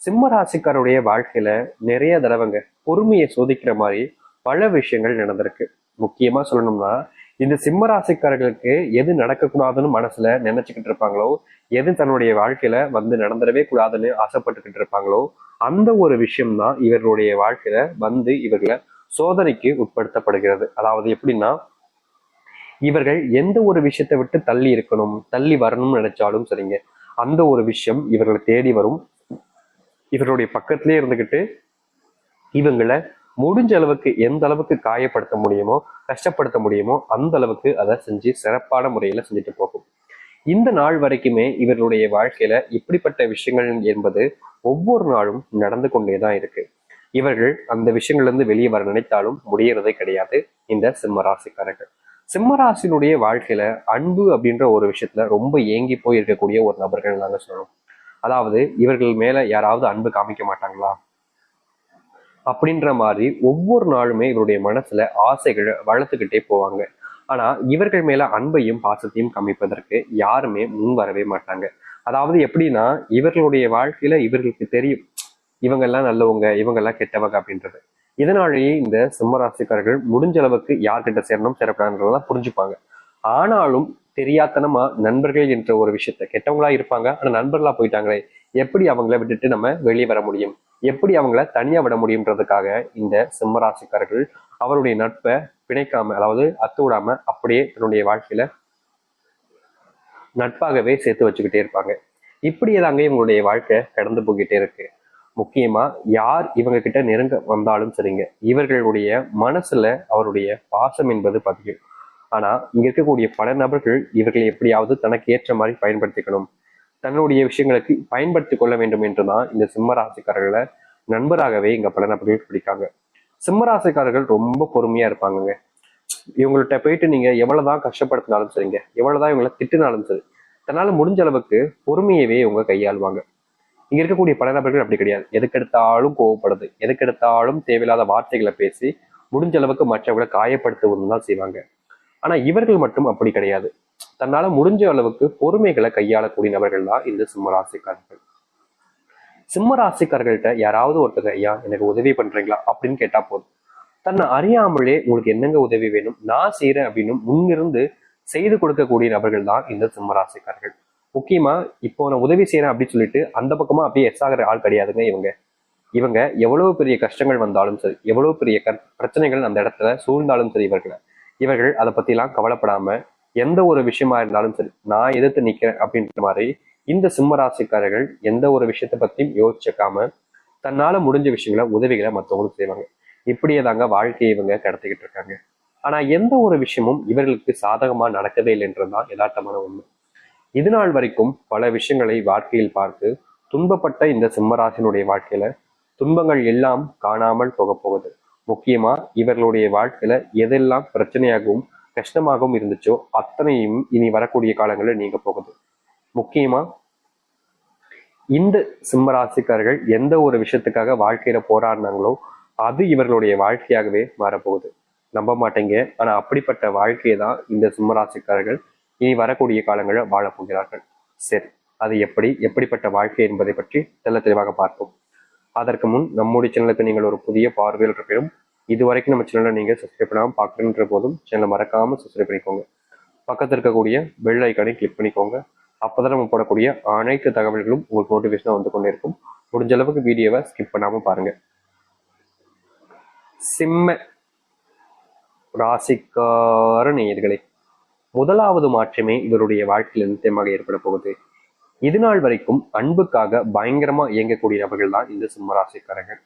சிம்ம ராசிக்காருடைய வாழ்க்கையில நிறைய தடவைங்க பொறுமையை சோதிக்கிற மாதிரி பல விஷயங்கள் நடந்திருக்கு. முக்கியமா சொல்லணும்னா, இந்த சிம்ம ராசிக்காரர்களுக்கு எது நடக்கக்கூடாதுன்னு மனசுல நினைச்சுக்கிட்டு இருப்பாங்களோ, எது தன்னுடைய வாழ்க்கையில நடந்துடவே கூடாதுன்னு ஆசைப்பட்டுக்கிட்டு இருப்பாங்களோ, அந்த ஒரு விஷயம்தான் இவர்களுடைய வாழ்க்கையில இவர்களை சோதனைக்கு உட்படுத்தப்படுகிறது. அதாவது எப்படின்னா, இவர்கள் எந்த ஒரு விஷயத்தை விட்டு தள்ளி இருக்கணும், தள்ளி வரணும்னு நினைச்சாலும் சரிங்க, அந்த ஒரு விஷயம் இவர்களை தேடி வரும். இவருடைய பக்கத்திலே இருந்துகிட்டு இவங்களை முடிஞ்ச அளவுக்கு எந்த அளவுக்கு காயப்படுத்த முடியுமோ, கஷ்டப்படுத்த முடியுமோ அந்த அளவுக்கு அதை செஞ்சு சிறப்பான முறையில செஞ்சுட்டு போகும். இந்த நாள் வரைக்குமே இவர்களுடைய வாழ்க்கையில இப்படிப்பட்ட விஷயங்கள் என்பது ஒவ்வொரு நாளும் நடந்து கொண்டேதான் இருக்கு. இவர்கள் அந்த விஷயங்கள்ல இருந்து வெளியே வர நினைத்தாலும் முடியறதே கிடையாது இந்த சிம்ம ராசிக்காரர்கள். சிம்ம ராசினுடைய வாழ்க்கையில அன்பு அப்படின்ற ஒரு விஷயத்துல ரொம்ப ஏங்கி போய் இருக்கக்கூடிய ஒரு நபர்கள் நாங்க சொல்லணும். அதாவது இவர்கள் மேல யாராவது அன்பு காமிக்க மாட்டாங்களா அப்படின்ற மாதிரி ஒவ்வொரு நாளுமே இவருடைய மனசுல ஆசைகளை வளர்த்துக்கிட்டே போவாங்க. ஆனா இவர்கள் மேல அன்பையும் பாசத்தையும் காமிப்பதற்கு யாருமே முன் வரவே மாட்டாங்க. அதாவது எப்படின்னா, இவர்களுடைய வாழ்க்கையில இவர்களுக்கு தெரியும் இவங்க எல்லாம் நல்லவங்க, இவங்க எல்லாம் கெட்டவங்க அப்படின்றது. இதனாலேயே இந்த சிம்மராசிக்காரர்கள் முடிஞ்ச அளவுக்கு யார்கிட்ட சேரணும் சேரப்படாதுன்றதான் புரிஞ்சுப்பாங்க. ஆனாலும் தெரியாதனமா நண்பர்கள் என்ற ஒரு விஷயத்த, கெட்டவங்களா இருப்பாங்க ஆனா நண்பர்களா போயிட்டாங்களே, எப்படி அவங்கள விட்டுட்டு நம்ம வெளியே வர முடியும், எப்படி அவங்கள தனியா விட முடியும்ன்றதுக்காக இந்த சிம்மராசிக்காரர்கள் அவருடைய நட்பை பிணைக்காம, அதாவது அத்து விடாம அப்படியே தன்னுடைய வாழ்க்கையில நட்பாகவே சேர்த்து வச்சுக்கிட்டே இருப்பாங்க. இப்படியே தாங்க இவங்களுடைய வாழ்க்கை கடந்து போய்கிட்டே இருக்கு. முக்கியமா யார் இவங்க கிட்ட நெருங்க வந்தாலும் சரிங்க, இவர்களுடைய மனசுல அவருடைய பாசம் என்பது பதியும். ஆனா இங்க இருக்கக்கூடிய பல நபர்கள் இவர்களை எப்படியாவது தனக்கு ஏற்ற மாதிரி பயன்படுத்திக்கணும், தன்னுடைய விஷயங்களுக்கு பயன்படுத்தி கொள்ள வேண்டும் என்றுதான் இந்த சிம்ம ராசிக்காரர்களை நண்பராகவே இங்க பல நபர்கள் பிடிக்காங்க. சிம்ம ராசிக்காரர்கள் ரொம்ப பொறுமையா இருப்பாங்க. இவங்கள்ட்ட போயிட்டு நீங்க எவ்வளவுதான் கஷ்டப்படுத்தினாலும் சரிங்க, எவ்வளவுதான் இவங்களை திட்டினாலும் சரி, தன்னால முடிஞ்ச அளவுக்கு பொறுமையவே இவங்க கையாளுவாங்க. இங்க இருக்கக்கூடிய பல நபர்கள் அப்படி கிடையாது. எதுக்கெடுத்தாலும் கோவப்படுது, எதுக்கெடுத்தாலும் தேவையில்லாத வார்த்தைகளை பேசி முடிஞ்ச அளவுக்கு மற்றவங்களை காயப்படுத்துவதும் தான் செய்வாங்க. ஆனா இவர்கள் மட்டும் அப்படி கிடையாது. தன்னால முடிஞ்ச அளவுக்கு பொறுமைகளை கையாளக்கூடிய நபர்கள் தான் இந்த சிம்ம ராசிக்காரர்கள். சிம்ம ராசிக்காரர்கள்ட்ட யாராவது ஒருத்தர், ஐயா எனக்கு உதவி பண்றீங்களா அப்படின்னு கேட்டா போதும், தன்னை அறியாமலே உங்களுக்கு என்னங்க உதவி வேணும் நான் செய்யறேன் அப்படின்னு முன்னிருந்து செய்து கொடுக்கக்கூடிய நபர்கள் தான் இந்த சிம்ம ராசிக்காரர்கள். முக்கியமா இப்போ நான் உதவி செய்யறேன் அப்படின்னு சொல்லிட்டு அந்த பக்கமா அப்படியே எஸ் ஆகிற ஆள் கிடையாதுங்க இவங்க. இவங்க எவ்வளவு பெரிய கஷ்டங்கள் வந்தாலும் சரி, எவ்வளவு பெரிய பிரச்சனைகள் அந்த இடத்துல சூழ்ந்தாலும் சரி, இவர்கள் அதை பத்தி எல்லாம் கவலைப்படாம எந்த ஒரு விஷயமா இருந்தாலும் சரி நான் எதிர்த்து நிக்கிறேன் அப்படின்ற மாதிரி இந்த சிம்ம ராசிக்காரர்கள் எந்த ஒரு விஷயத்த பத்தியும் யோசிச்சுக்காம தன்னால முடிஞ்ச விஷயங்களை உதவிகளை மற்றவங்களுக்கு செய்வாங்க. இப்படியே தாங்க வாழ்க்கையை இவங்க கடத்திக்கிட்டு இருக்காங்க. ஆனா எந்த ஒரு விஷயமும் இவர்களுக்கு சாதகமா நடக்கவே இல்லைன்றதுதான் யதார்த்தமான உண்மை. இது நாள் வரைக்கும் பல விஷயங்களை வாழ்க்கையில் பார்த்து துன்பப்பட்ட இந்த சிம்மராசினுடைய வாழ்க்கையில துன்பங்கள் எல்லாம் காணாமல் போக போகுது. முக்கியமா இவர்களுடைய வாழ்க்கையில எதெல்லாம் பிரச்சனையாகவும் கஷ்டமாகவும் இருந்துச்சோ அத்தனையும் இனி வரக்கூடிய காலங்களில் நீங்க போகுது. முக்கியமா இந்த சிம்மராசிக்காரர்கள் எந்த ஒரு விஷயத்துக்காக வாழ்க்கையில போராடினாங்களோ அது இவர்களுடைய வாழ்க்கையாகவே மாறப்போகுது. நம்ப மாட்டேங்க, ஆனா அப்படிப்பட்ட வாழ்க்கையை தான் இந்த சிம்மராசிக்காரர்கள் இனி வரக்கூடிய காலங்களில் வாழப்போகிறார்கள். சரி, அது எப்படிப்பட்ட வாழ்க்கை என்பதை பற்றி தெளிவாக பார்ப்போம். அதற்கு முன் நம்முடைய சேனலுக்கு நீங்கள் ஒரு புதிய பார்வையில் இருப்பினும் இதுவரைக்கும் நம்ம சேனலை நீங்க சப்ஸ்கிரைப் பண்ணாமல் பார்க்கணுன்ற போதும் சேனலை மறக்காம சப்ஸ்கிரைப் பண்ணிக்கோங்க. பக்கத்தில் இருக்கக்கூடிய பெல் ஐக்கானை கிளிக் பண்ணிக்கோங்க. அப்போதான் நம்ம போடக்கூடிய அனைத்து தகவல்களும் உங்களுக்கு நோட்டிஃபிகேஷனாக வந்து கொண்டே இருக்கும். முடிஞ்ச அளவுக்கு வீடியோவை ஸ்கிப் பண்ணாம பாருங்க. சிம்ம ராசிக்கார நேயர்களே, முதலாவது மாற்றமே இவருடைய வாழ்க்கையில் நிச்சயமாக ஏற்பட போகுது. இது நாள் வரைக்கும் அன்புக்காக பயங்கரமா இயங்கக்கூடிய நபர்கள் தான் இந்த சிம்மராசிக்காரர்கள்.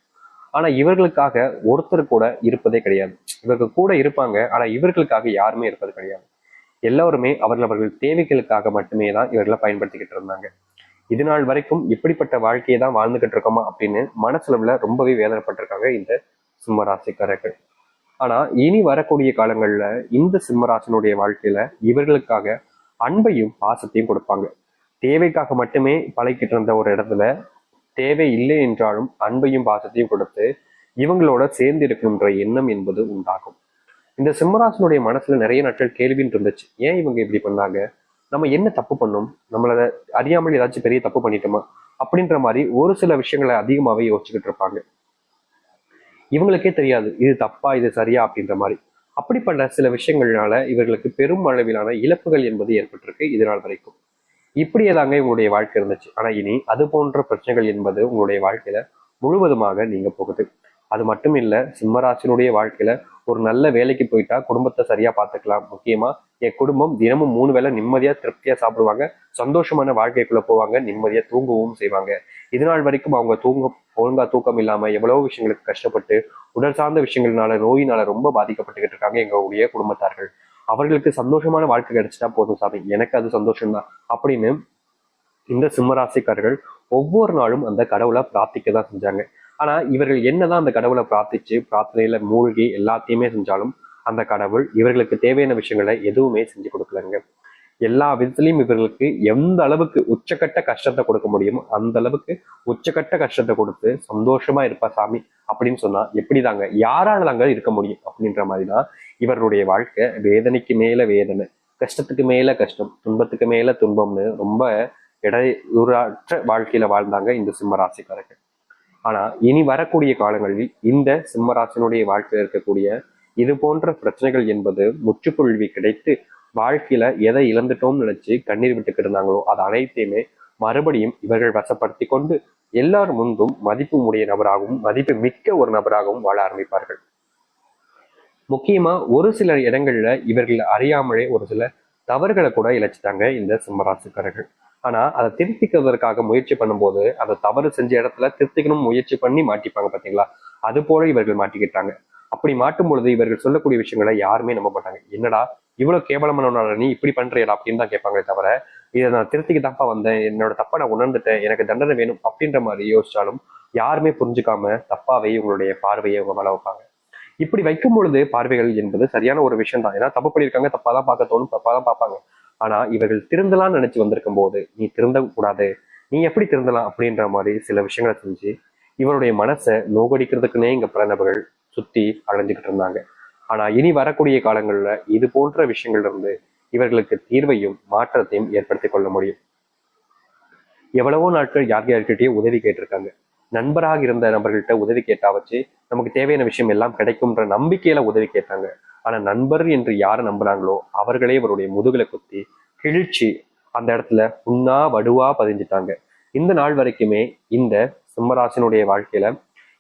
ஆனா இவர்களுக்காக ஒருத்தர் கூட இருப்பதே கிடையாது. இவர்கள் கூட இருப்பாங்க, ஆனா இவர்களுக்காக யாருமே இருப்பது கிடையாது. எல்லோருமே அவர்கள் தேவைகளுக்காக மட்டுமே தான் இவர்களை பயன்படுத்திக்கிட்டு இருந்தாங்க. இது நாள் வரைக்கும் இப்படிப்பட்ட வாழ்க்கையை தான் வாழ்ந்துகிட்டு இருக்கோமா அப்படின்னு மனசுல ரொம்பவே வேதனைப்பட்டிருக்காங்க இந்த சிம்மராசிக்காரர்கள். ஆனா இனி வரக்கூடிய காலங்கள்ல இந்த சிம்மராசினுடைய வாழ்க்கையில இவர்களுக்காக அன்பையும் பாசத்தையும் கொடுப்பாங்க. தேவைக்காக மட்டுமே பழகிட்டு இருந்த ஒரு இடத்துல தேவை இல்லை என்றாலும் அன்பையும் பாசத்தையும் கொடுத்து இவங்களோட சேர்ந்து இருக்கணுன்ற எண்ணம் என்பது உண்டாகும். இந்த சிம்மராசனுடைய மனசுல நிறைய நாட்கள் கேள்வின்னு இருந்துச்சு. ஏன் இவங்க இப்படி பண்ணாங்க, நம்ம என்ன தப்பு பண்ணோம், நம்மள அறியாமல் ஏதாச்சும் பெரிய தப்பு பண்ணிட்டோமா, அப்படின்ற மாதிரி ஒரு சில விஷயங்களை அதிகமாவே யோசிச்சுக்கிட்டு இருப்பாங்க. இவங்களுக்கே தெரியாது இது தப்பா இது சரியா அப்படின்ற மாதிரி. அப்படிப்பட்ட சில விஷயங்கள்னால இவர்களுக்கு பெரும் அளவிலான இழப்புகள் என்பது ஏற்பட்டிருக்கு இது நாள் வரைக்கும். இப்படியே தாங்க இவங்களுடைய வாழ்க்கை இருந்துச்சு. ஆனா இனி அது போன்ற பிரச்சனைகள் என்பது உங்களுடைய வாழ்க்கையில முழுவதுமாக நீங்க போகுது. அது மட்டும் இல்ல, சிம்மராசினுடைய வாழ்க்கையில ஒரு நல்ல வேலைக்கு போயிட்டா குடும்பத்தை சரியா பார்த்துக்கலாம். முக்கியமா என் குடும்பம் தினமும் 3 வேளை நிம்மதியா திருப்தியா சாப்பிடுவாங்க, சந்தோஷமான வாழ்க்கைக்குள்ள போவாங்க, நிம்மதியா தூங்கவும் செய்வாங்க. இது நாள் வரைக்கும் அவங்க ஒழுங்கா தூக்கம் இல்லாம எவ்வளவு விஷயங்களுக்கு கஷ்டப்பட்டு உடல் சார்ந்த விஷயங்கள்னால நோயினால ரொம்ப பாதிக்கப்பட்டுக்கிட்டு இருக்காங்க எங்களுடைய குடும்பத்தார்கள். அவர்களுக்கு சந்தோஷமான வாழ்க்கை கிடைச்சிட்டா போதும் சாமி, எனக்கு அது சந்தோஷம்தான் அப்படின்னு இந்த சிம்மராசிக்காரர்கள் ஒவ்வொரு நாளும் அந்த கடவுளை பிரார்த்திக்க தான் செஞ்சாங்க. ஆனா இவர்கள் என்னதான் அந்த கடவுளை பிரார்த்திச்சு பிரார்த்தனையில மூழ்கி எல்லாத்தையுமே செஞ்சாலும் அந்த கடவுள் இவர்களுக்கு தேவையான விஷயங்களை எதுவுமே செஞ்சு கொடுக்கலங்க. எல்லா விதத்திலையும் இவர்களுக்கு எந்த அளவுக்கு உச்சக்கட்ட கஷ்டத்தை கொடுக்க முடியுமோ அந்த அளவுக்கு உச்சக்கட்ட கஷ்டத்தை கொடுத்து சந்தோஷமா இருப்பா சாமி அப்படின்னு சொன்னா எப்படிதாங்க யாரால தாங்க இருக்க முடியும் அப்படின்ற மாதிரிதான் இவருடைய வாழ்க்கை வேதனைக்கு மேல வேதனை, கஷ்டத்துக்கு மேல கஷ்டம், துன்பத்துக்கு மேல துன்பம்னு ரொம்ப இடையூறற்ற வாழ்க்கையில வாழ்ந்தாங்க இந்த சிம்ம ராசிக்காரர்கள். ஆனா இனி வரக்கூடிய காலங்களில் இந்த சிம்ம ராசினுடைய வாழ்க்கையில் இருக்கக்கூடிய இது போன்ற பிரச்சனைகள் என்பது முற்றுப்புள்ளி கிடைத்து வாழ்க்கையில எதை இழந்துட்டோம்னு நினைச்சு கண்ணீர் விட்டுக்கிட்டு இருந்தாங்களோ அது அனைத்தையுமே மறுபடியும் இவர்கள் வசப்படுத்தி கொண்டு எல்லாரும் முன்பும் மதிப்பு உடைய நபராகவும் மதிப்பு மிக்க ஒரு நபராகவும் வாழ ஆரம்பிப்பார்கள். முக்கியமா ஒரு சில இடங்கள்ல இவர்கள் அறியாமலே ஒரு சில தவறுகளை கூட இழைச்சிட்டாங்க இந்த சிம்மராசிக்காரர்கள். ஆனா அதை திருத்திக்கிறதுக்காக முயற்சி பண்ணும்போது அதை தவறு செஞ்ச இடத்துல திருத்திக்கணும் முயற்சி பண்ணி மாட்டிப்பாங்க பாத்தீங்களா, அது போல இவர்கள் மாட்டிக்கிட்டாங்க. அப்படி மாட்டும் பொழுது இவர்கள் சொல்லக்கூடிய விஷயங்களை யாருமே நம்ப மாட்டாங்க. என்னடா இவ்வளவு கேவலமானவனால நீ இப்படி பண்றியடா அப்படின்னு தான் கேட்பாங்களே தவிர இதை நான் திருத்திக்கு தாப்பா வந்தேன், என்னோட தப்பை நான் உணர்ந்துட்டேன், எனக்கு தண்டனை வேணும் அப்படின்ற மாதிரி யோசிச்சாலும் யாருமே புரிஞ்சுக்காம தப்பாவே இவங்களுடைய பார்வையை இவங்க மேல வைப்பாங்க. இப்படி வைக்கும் பொழுது பார்வைகள் என்பது சரியான ஒரு விஷயம் தான். ஏன்னா தப்பு பண்ணியிருக்காங்க, தப்பாதான் பார்க்க தோணும், தப்பாதான் பார்ப்பாங்க. ஆனா இவர்கள் திருந்தலாம்னு நினைச்சு வந்திருக்கும் போது நீ திருந்த கூடாது, நீ எப்படி திருந்தலாம் அப்படின்ற மாதிரி சில விஷயங்களை செஞ்சு இவருடைய மனசை நோகடிக்கிறதுக்குன்னே இங்க பல நபர்கள் சுத்தி அலைஞ்சுக்கிட்டு இருந்தாங்க. ஆனா இனி வரக்கூடிய காலங்கள்ல இது போன்ற விஷயங்கள்ல இருந்து இவர்களுக்கு தீர்வையும் மாற்றத்தையும் ஏற்படுத்தி கொள்ள முடியும். எவ்வளவோ நாட்கள் யார் யார்கிட்டயே உதவி கேட்டிருக்காங்க. நண்பராக இருந்த நபர்கள்ட்ட உதவி கேட்டா வச்சு நமக்கு தேவையான விஷயம் எல்லாம் கிடைக்கும்ன்ற நம்பிக்கையில உதவி கேட்டாங்க. ஆனா நண்பர் என்று யாரை நம்புறாங்களோ அவர்களே அவருடைய முதுகுல குத்தி கிழிச்சு அந்த இடத்துல புண்ணா வடுவா பதிஞ்சிட்டாங்க. இந்த நாள் வரைக்குமே இந்த சிம்மராசினுடைய வாழ்க்கையில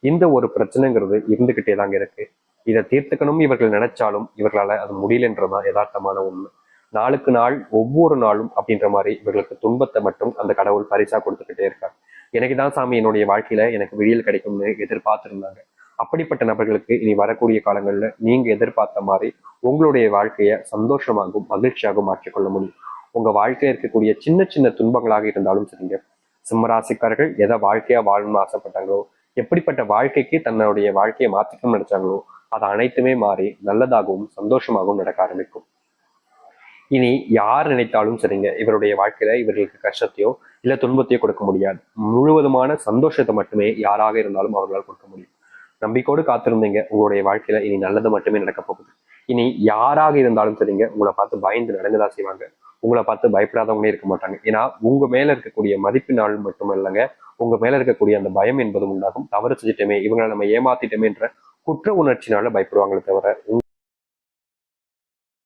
இந்த ஒரு பிரச்சனைங்கிறது இருந்துகிட்டே தாங்க இருக்கு. இதை தீர்த்துக்கணும் இவர்கள் நினைச்சாலும் இவர்களால அது முடியலன்றதுதான் யதார்த்தமான உண்மை. நாளுக்கு நாள் ஒவ்வொரு நாளும் அப்படின்ற மாதிரி இவர்களுக்கு துன்பத்தை மட்டும் அந்த கடவுள் பரிசா கொடுத்துக்கிட்டே இருக்காங்க. எனக்கு தான் சாமி என்னுடைய வாழ்க்கையில எனக்கு விடியல் கிடைக்கும்னு எதிர்பார்த்திருந்தாங்க. அப்படிப்பட்ட நபர்களுக்கு இனி வரக்கூடிய காலங்கள்ல நீங்க எதிர்பார்த்த மாதிரி உங்களுடைய வாழ்க்கைய சந்தோஷமாகவும் மகிழ்ச்சியாகவும் மாற்றிக்கொள்ள முடியும். உங்க வாழ்க்கையில இருக்கக்கூடிய சின்ன சின்ன துன்பங்களாக இருந்தாலும் சரிங்க, சிம்மராசிக்காரர்கள் எதை வாழ்க்கையா வாழணும்னு ஆசைப்பட்டாங்களோ, எப்படிப்பட்ட வாழ்க்கைக்கு தன்னுடைய வாழ்க்கையை மாற்றிக்கணும்னு நினைச்சாங்களோ அது அனைத்துமே மாறி நல்லதாகவும் சந்தோஷமாகவும் நடக்க ஆரம்பிக்கும். இனி யார் நினைத்தாலும் சரிங்க இவருடைய வாழ்க்கையில இவர்களுக்கு கஷ்டத்தையோ இல்ல துன்பத்தையோ கொடுக்க முடியாது. முழுவதுமான சந்தோஷத்தை மட்டுமே யாராக இருந்தாலும் அவர்களால் கொடுக்க முடியும். நம்பிக்கையோடு காத்திருந்தீங்க, உங்களுடைய வாழ்க்கையில இனி நல்லது மட்டுமே நடக்க போகுது. இனி யாராக இருந்தாலும் சரிங்க உங்களை பார்த்து பயந்து நடந்துதான் செய்வாங்க. உங்களை பார்த்து பயப்படாதவங்களே இருக்க மாட்டாங்க. ஏன்னா உங்க மேல இருக்கக்கூடிய மதிப்பினால் மட்டும் இல்லைங்க, உங்க மேல இருக்கக்கூடிய அந்த பயம் என்பது உண்டாகும். தவறு செஞ்சுட்டோமே, இவங்களை நம்ம ஏமாத்திட்டோமே என்ற குற்ற உணர்ச்சினால பயப்படுவாங்களே தவிர